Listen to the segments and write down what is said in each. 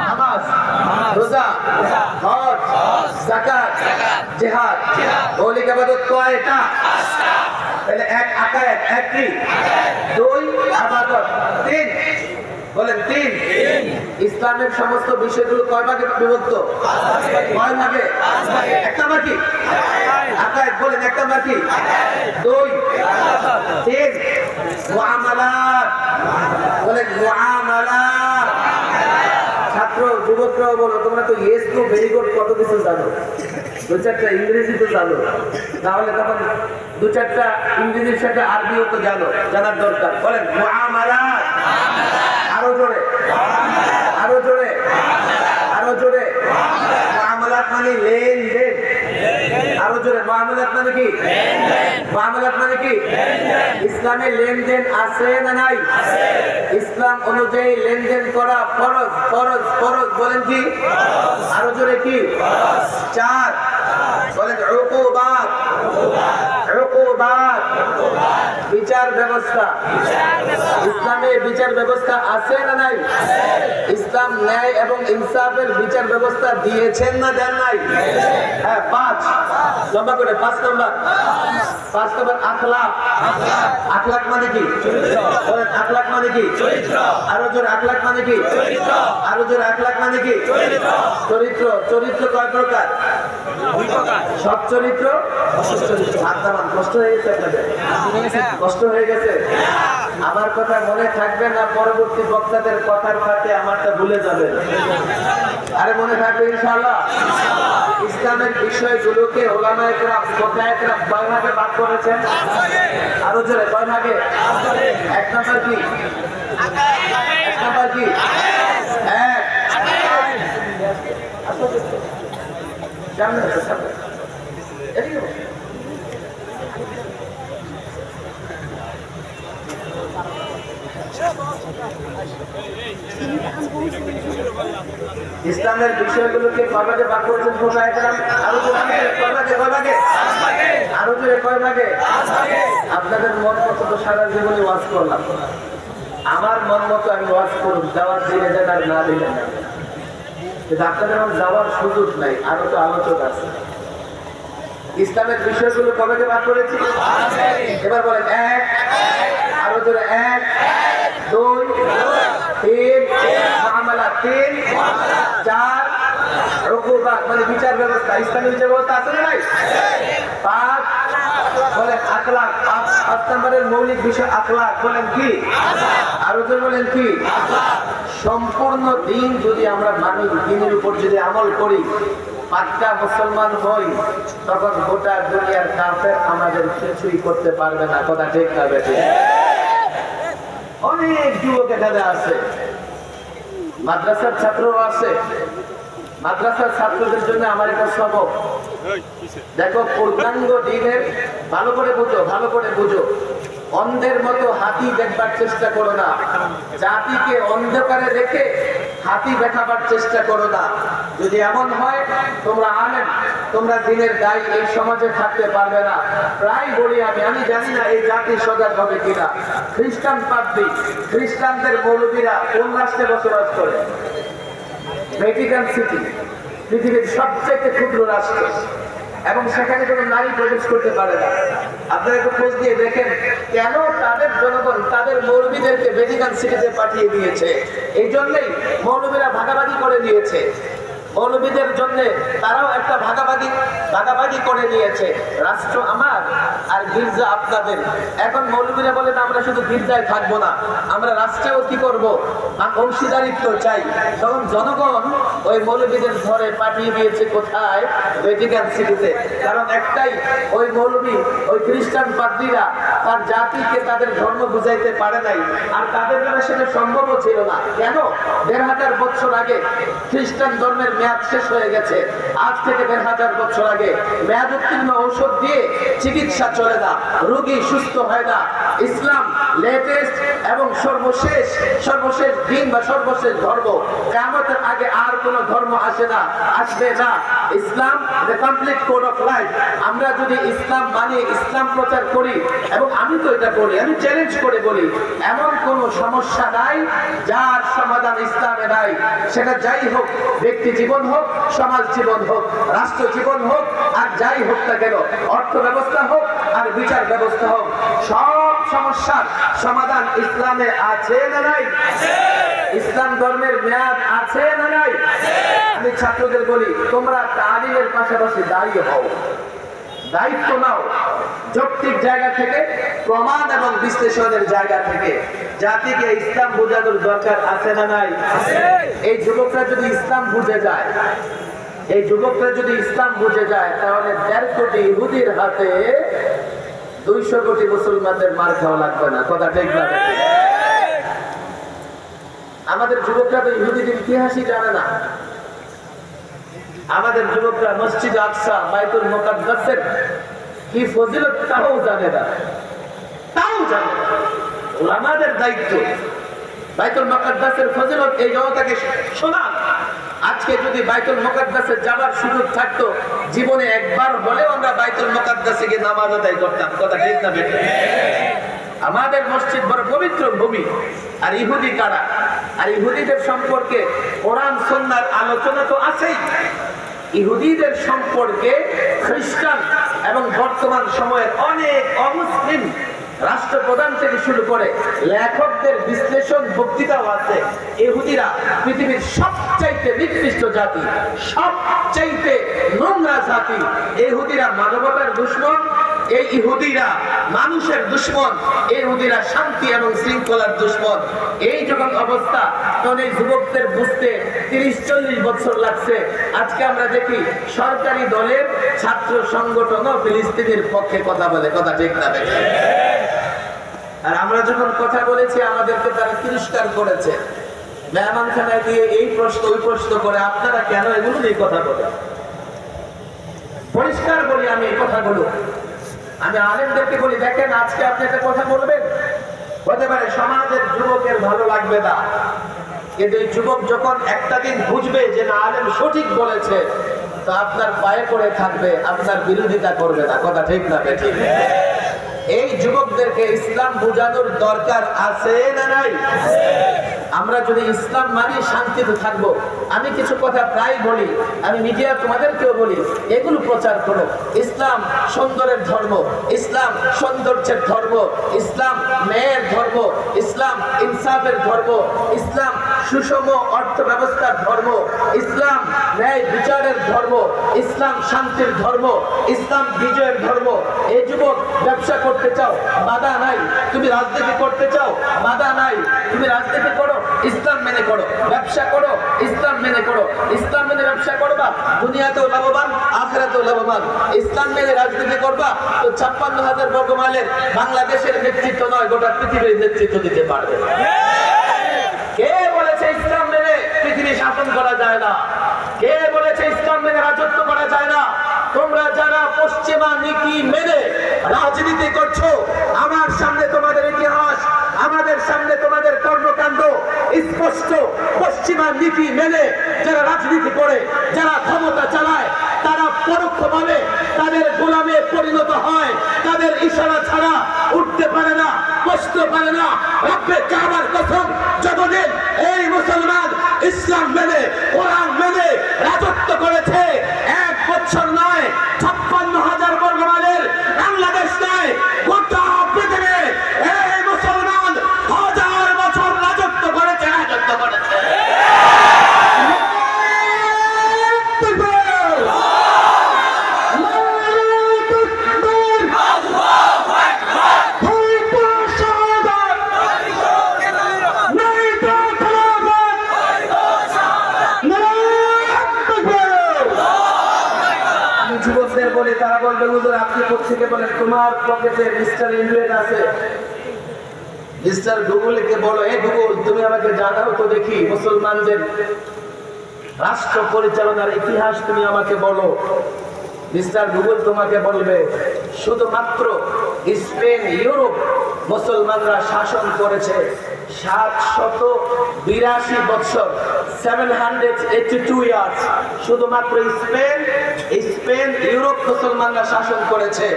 নামাজ, রোজা, হজ, যাকাত, জিহাদ। মৌলিক ইবাদত কয়টা? তাহলে এক আকায়েদ, এক কি? দুই ইবাদত, তিন। বলেন তিন। ইসলামের সমস্ত বিষয়গুলো কয় ভাগে বিভক্ত? কয় ভাগে? একটা বাকি আকায়েদ। বলেন একটা বাকি, দুই, তিন। মুআমালাত, বলেন মুআমালাত। ছাত্র যুবকরাও বলো, তোমরা তো ইয়েস নো ভেরি গুড কত কিছু জানো, দু চারটা ইংরেজি তো জানো, তাহলে তখন দু চারটা ইংরেজির সাথে আরবিও তো জানো, জানার দরকার। বলেন মুআমালাত। আরো জোরে, আরো জোরে, আরো জোরে। মুআমালাত মানে লেনদেন। আরো জোরে, মুআমালাত মানে কি? মুআমালাত মানে কি? ইসলামে লেনদেন আছে না নাই? ইসলাম অনুযায়ী লেনদেন করা ফরজ, ফরজ, ফরজ। বলেন কি? আরো জোরে কি? চার। বলেন উকুবাত, উকুবাত। বিচার ব্যবস্থা। ইসলামে বিচার ব্যবস্থা আছে না নাই? ইসলাম ন্যায় এবং ইনসাফের বিচার ব্যবস্থা দিয়েছেন না দেন নাই? হ্যাঁ, পাঁচ। লম্বা করে পাঁচ নম্বর। পাঁচ নম্বর আখলাক। আখলাক মানে কি? বলেন আখলাক মানে কি? আরো জোরে, আখলাক মানে কি? আরো জোরে, আখলাক মানে কি? চরিত্র। চরিত্র কয় প্রকার? সৎ চরিত্র, অসৎ চরিত্র। আত্মান কষ্ট হয়ে গেছে আপনাদের? কষ্ট হয়ে গেছে? আমার কথা মনে থাকবে না পরবর্তী বক্তাদের কথার ফাঁকে আমারটা ভুলে যাবে? আরে মনে থাকবে ইনশাআল্লাহ। ইসলামের বিষয়গুলোকে ওলামায়ে কেরাম, ফুকাহায়ে কেরাম কয় ভাগে ভাগ করেছেন? আরো জোরে, কয় ভাগে? এক নাম্বার কি? এক নাম্বার কি? এক। সামনে আসো, সামনে। এদিকে বসো। ইসলামের বিষয়গুলোকে কয় ভাগে ভাগ করেছেন ফুকাহায়ে কেরাম? আরো জোরে, কয় ভাগে? কয় ভাগে? আরো জোরে, কয় ভাগে? আপনাদের মন মতো তো সারা জীবনে ওয়াজ করলাম। আমার মন মতো আমি ওয়াজ করুন, যাওয়ার দিনে যান আর না দিলে না। কিন্তু আপনাদের আমার যাওয়ার সুযোগ নাই, আরো তো আলোচক আছে। ইসলামের বিষয়গুলো কবে ভাগ করেছি? এবার বলেন এক। আরো জোরে, এক, দুই, তিন। মুআমালাত, তিন। চার, উকুবাত মানে বিচার ব্যবস্থা। ইসলামী বিচার ব্যবস্থা আছে না নাই? পাঁচ। বলেন আখলাক। পাঁচ নম্বরের মৌলিক বিষয় আখলাক। বলেন কি? আরো জোরে বলেন কি? সম্পূর্ণ দিন যদি আমরা মানি, দিনের উপর যদি আমল করি, পাক্কা মুসলমান হই, তখন গোটা দুনিয়ার কাফের আমাদের কিছুই করতে পারবে না। কথা ঠিক না বেঠিক? অনেক যুবক এখানে আছে, মাদ্রাসার ছাত্রও আছে। মাদ্রাসার ছাত্রদের জন্য আমার একটা সবক। দেখো, পূর্ণাঙ্গ দিনের ভালো করে বুঝো, ভালো করে বুঝো। অন্ধের মতো হাতি দেখবার চেষ্টা করো না। জাতিকে অন্ধকারে রেখে হাতি দেখাবার চেষ্টা করো না। যদি এমন হয় তোমরা আলেম, তোমরা দিনের দায়ী, এই সমাজে থাকতে পারবে না। প্রায় বলি আমি জানি না এই জাতি সজাগ হবে কিনা। খ্রিস্টান পাদ্রী, খ্রিস্টানদের মৌলবীরা কোন রাষ্ট্রে বসবাস করে? ভ্যাটিকান সিটি, পৃথিবীর সবচেয়ে ক্ষুদ্র রাষ্ট্র, এবং সেখানে কোনো নারী প্রবেশ করতে পারে না। আপনারা একটু খোঁজ দিয়ে দেখেন কেন তাদের জনগণ তাদের মৌলবীদেরকে ভ্যাটিকান সিটিতে পাঠিয়ে দিয়েছে। এই জন্যই মৌলবীরা ভাগাভাগি করে দিয়েছে। মৌলবীদের জন্য তারাও একটা ভাগাভাগি করে নিয়েছে। রাষ্ট্র আমার আর গির্জা আপনাদের। এখন মৌলবীরা বলে আমরা শুধু গির্জায় থাকবো না, আমরা রাষ্ট্রেও কি করব? অংশীদারিত্ব চাই। তখন জনগণ ওই মৌলবীদের ধরে পাঠিয়ে দিয়েছে কোথায়? ভ্যাটিকান সিটিতে। কারণ একটাই, ওই মৌলবী, ওই খ্রিস্টান পাদ্রীরা তার জাতিকে তাদের ধর্ম বুঝাইতে পারে নাই, আর তাদের দ্বারা সেটা সম্ভবও ছিল না। কেন? ১৫০০ বছর আগে খ্রিস্টান ধর্মের মেয়াদ শেষ হয়ে গেছে। আজ থেকে ১৫০০ বছর আগে মেয়াদ উত্তীর্ণ ঔষধ দিয়ে চিকিৎসা চলে না, রোগী সুস্থ হয় না। ইসলাম লেটেস্ট এবং সর্বশেষ দিন বা সর্বশেষ ধর্ম। কিয়ামতের আগে আর কোন ধর্ম আসে না, আসবে না। Islam the complete code of life. আমরা যদি ইসলাম মানি, ইসলাম প্রচার করি, এবং আমি তো এটা করি, আমি চ্যালেঞ্জ করে বলি, এমন কোন সমস্যা নাই যার সমাধান ইসলামে নাই। সেটা যাই হোক, ব্যক্তি জীবন হোক, সমাজ জীবন হোক, রাষ্ট্র জীবন হোক, আর যাই হোক না কেন, অর্থ ব্যবস্থা হোক আর বিচার ব্যবস্থা হোক, সব সমস্যার সমাধান ইসলামে আছে না নাই? ইসলাম ধর্মের মেয়াদ আছে না নাই? আমি ছাত্রদের বলি, তোমরা তালিমের পাশাপাশি দায়ী হও, দায়িত্ব নাও, যৌক্তিক জায়গা থেকে, প্রমাণ এবং বিশ্লেষণের জায়গা থেকে জাতিকে ইসলাম বোঝানোর দরকার আছে না নাই? এই যুবকরা যদি ইসলাম বুঝে যায়, তাহলে 1.5 কোটি ইহুদির হাতে 200 কোটি মুসলমানদের মার খাওয়া লাগবে না। কথা ঠিক না? আমাদের যুবকরা তো ইহুদিদের ইতিহাসই জানে না। আমাদের যুবকরা মসজিদ আকসা, বাইতুল মুকাদ্দাসের কি ফজিলত তাও জানে না। আমাদের দায়িত্ব বাইতুল মুকাদ্দাসের ফজিলত এই জনতাকে শোনান। আজকে যদি বাইতুল মুকাদ্দাসে যাবার সুযোগ থাকতো, জীবনে একবার হলেও আমরা বাইতুল মুকাদ্দাসে গিয়ে নামাজ আদায় করতাম। কথা ঠিক না বেঠিক? আমাদের মসজিদ বড় পবিত্র ভূমি। আর ইহুদি কারা? আর ইহুদিদের সম্পর্কে কোরআন সুন্নাহর আলোচনা তো আছেই। ইহুদিদের সম্পর্কে খ্রিস্টান এবং বর্তমান সময়ের অনেক অমুসলিম রাষ্ট্রপ্রধান থেকে শুরু করে লেখকদের বিশ্লেষণ বক্তৃতাও আছে। ইহুদিরা পৃথিবীর সবচাইতে নিকৃষ্ট জাতি, সবচাইতে নোংরা জাতি। ইহুদিরা মানবতার দুশমন, এই ইহুদিরা মানুষের দুশমন, ইহুদিরা শান্তি এবং শৃঙ্খলার দুশমন। এই যখন অবস্থা, তখন এই যুবকদের বুঝতে 30-40 বছর লাগছে। আজকে আমরা দেখি সরকারি দলের ছাত্র সংগঠনও ফিলিস্তিনের পক্ষে কথা বলে। কথা ঠিক না? আর আমরা যখন কথা বলেছি, আমাদেরকে তারা তিরস্কার করেছে, মেহমানখানায় দিয়ে এই প্রশ্ন ওই প্রশ্ন করে, আপনারা কেন এগুলো নিয়ে কথা বলেন? পরিষ্কার বলি আমি এই কথাগুলো, আমি আলেমদেরকে বলি, দেখেন আজকে আপনি একটা কথা বলবেন, হতে পারে সমাজের যুবকের ভালো লাগবে না, কিন্তু এই যুবক যখন একটা দিন বুঝবে যে না, আলেম সঠিক বলেছে, তো আপনার পায়ে পড়ে থাকবে, আপনার বিরোধিতা করবে না। কথা ঠিক না বেঠিক? এই যুবকদেরকে ইসলাম বোঝানোর দরকার আছে না নাই? আমরা যদি ইসলাম মানি, শান্তিতে থাকবো। আমি কিছু কথা প্রায় বলি, আমি মিডিয়া তোমাদেরকেও বলি, এগুলো প্রচার করো। ইসলাম সুন্দরের ধর্ম, ইসলাম সৌন্দর্যের ধর্ম, ইসলাম ন্যায়ের ধর্ম, ইসলাম ইনসাফের ধর্ম, ইসলাম সুষম অর্থ ব্যবস্থার ধর্ম, ইসলাম ন্যায় বিচারের ধর্ম, ইসলাম শান্তির ধর্ম, ইসলাম বিজয়ের ধর্ম। এই যুবক ব্যবসা করতে চাও, বাধা নাই। তুমি রাজনীতি করতে চাও, বাধা নাই। তুমি রাজনীতি করো, ইসলাম মেনে করো। ব্যবসা করো, ইসলাম মেনে করো। ইসলাম মেনে ব্যবসা করবা, দুনিয়াতেও লাভবান, আখিরাতেও লাভবান। ইসলাম মেনে রাজনীতি করবা, তো 56,000 বর্গ মাইলের বাংলাদেশের নেতৃত্ব নয়, গোটা পৃথিবীর নেতৃত্ব দিতে পারবে। কে বলেছে ইসলাম মেনে পৃথিবী শাসন করা যায় না? কে বলেছে ইসলাম মেনে রাজত্ব করা যায় না? তোমরা যারা পশ্চিমা নীতি মেনে রাজনীতি করছো, আমার সামনে তোমাদের ইতিহাস, আমাদের সামনে তোমাদের কর্মকাণ্ড স্পষ্ট। পশ্চিমা নীতি মেনে যারা রাজনীতি করে, যারা ক্ষমতা চালায়, তারা পরোক্ষভাবে তাদের গোলামে পরিণত হয়। তাদের ইশারা ছাড়া উঠতে পারে না, বসতে পারে না। রব্বে কাবার কসম, যতদিন এই মুসলমান ইসলাম মেনে, কোরআন মেনে রাজত্ব করেছে, 1 বছর নয়, 56,000 বর্গ মাইলের বাংলাদেশ নয়, গোটা পৃথিবী এই মুসলমান 1000 বছর রাজত্ব করেছে। যুবকদের বলে, তারা বলবে হুজুর আপনি কোত্থেকে বলেন? তোমার পকেটে মিস্টার ইন্টারনেট আছে, মিস্টার গুগলকে বলো, এ গুগল তুমি আমাকে জানাও তো দেখি মুসলমানদের রাষ্ট্র পরিচালনার ইতিহাস তুমি আমাকে বলো। মিস্টার গুগল তোমাকে বলবে শুধুমাত্র স্পেন, ইউরোপ, মুসলমানরা শাসন করেছে 782 বছর, 782 ইয়ার্স। শুধুমাত্র স্পেন ইউরোপ মুসলমানরা শাসন করেছে।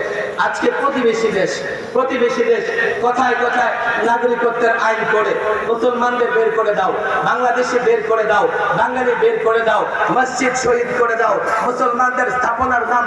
আজকে প্রতিবেশী দেশ কথায় কথায় নাগরিকত্বের আইন করে মুসলমানদের বের করে দাও, বাংলাদেশে বের করে দাও, বাঙালি বের করে দাও, মসজিদ শহীদ করে দাও, মুসলমানদের স্থাপনার নাম